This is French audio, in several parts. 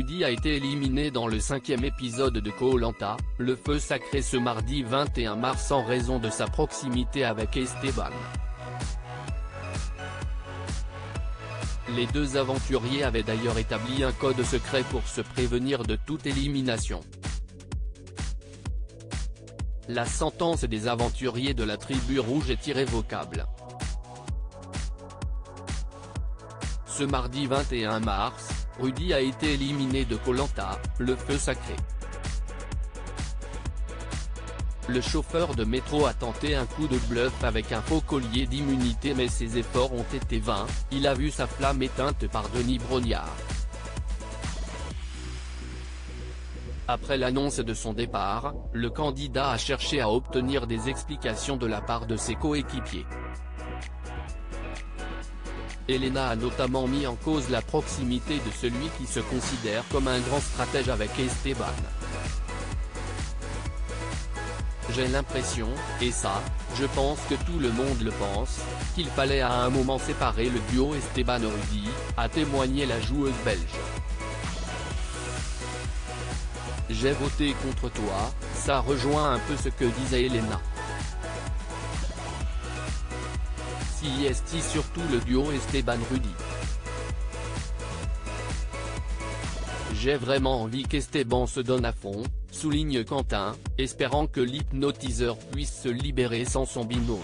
Rudy a été éliminé dans le 5e épisode de Koh-Lanta, le feu sacré ce mardi 21 mars en raison de sa proximité avec Esteban. Les deux aventuriers avaient d'ailleurs établi un code secret pour se prévenir de toute élimination. La sentence des aventuriers de la tribu rouge est irrévocable. Ce mardi 21 mars, Rudy a été éliminé de Koh-Lanta, le feu sacré. Le chauffeur de métro a tenté un coup de bluff avec un faux collier d'immunité mais ses efforts ont été vains, il a vu sa flamme éteinte par Denis Brognard. Après l'annonce de son départ, le candidat a cherché à obtenir des explications de la part de ses coéquipiers. Elena a notamment mis en cause la proximité de celui qui se considère comme un grand stratège avec Esteban. J'ai l'impression, et ça, je pense que tout le monde le pense, qu'il fallait à un moment séparer le duo Esteban-Rudy, a témoigné la joueuse belge. J'ai voté contre toi, ça rejoint un peu ce que disait Elena. Si est surtout le duo Esteban-Rudy. J'ai vraiment envie qu'Esteban se donne à fond, souligne Quentin, espérant que l'hypnotiseur puisse se libérer sans son binôme.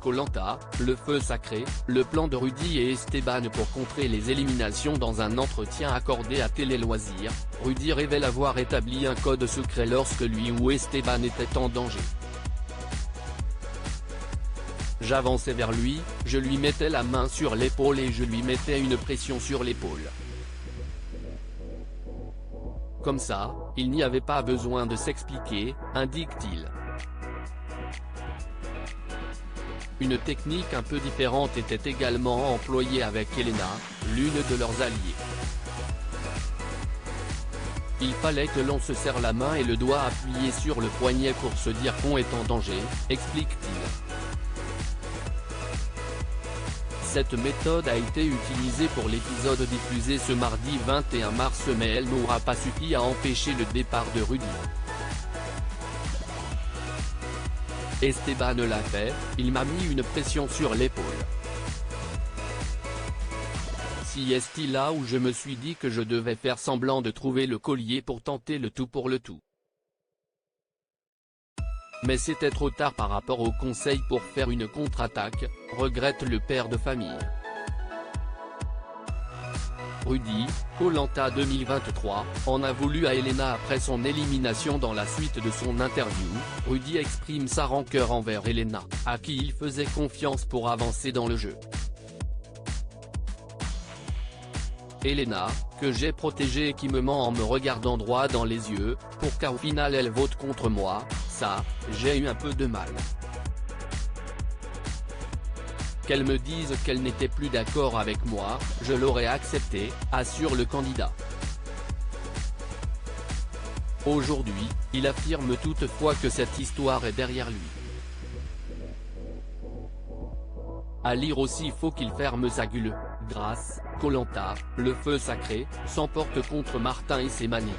Koh-Lanta, le feu sacré, le plan de Rudy et Esteban pour contrer les éliminations. Dans un entretien accordé à Télé Loisirs, Rudy révèle avoir établi un code secret lorsque lui ou Esteban étaient en danger. J'avançais vers lui, je lui mettais la main sur l'épaule et je lui mettais une pression sur l'épaule. Comme ça, il n'y avait pas besoin de s'expliquer, indique-t-il. Une technique un peu différente était également employée avec Elena, l'une de leurs alliés. Il fallait que l'on se serre la main et le doigt appuyé sur le poignet pour se dire qu'on est en danger, explique-t-il. Cette méthode a été utilisée pour l'épisode diffusé ce mardi 21 mars mais elle n'aura pas suffi à empêcher le départ de Rudy. Esteban l'a fait, il m'a mis une pression sur l'épaule. Si est là où je me suis dit que je devais faire semblant de trouver le collier pour tenter le tout pour le tout. Mais c'était trop tard par rapport au conseil pour faire une contre-attaque, regrette le père de famille. Rudy, Koh-Lanta 2023, en a voulu à Elena après son élimination. Dans la suite de son interview, Rudy exprime sa rancœur envers Elena, à qui il faisait confiance pour avancer dans le jeu. Elena, que j'ai protégée et qui me ment en me regardant droit dans les yeux, pour qu'au final elle vote contre moi, ça, j'ai eu un peu de mal. Qu'elle me dise qu'elle n'était plus d'accord avec moi, je l'aurais accepté, assure le candidat. Aujourd'hui, il affirme toutefois que cette histoire est derrière lui. À lire aussi, faut qu'il ferme sa gueule, grâce, Koh-Lanta, le feu sacré, s'emporte contre Martin et ses manies.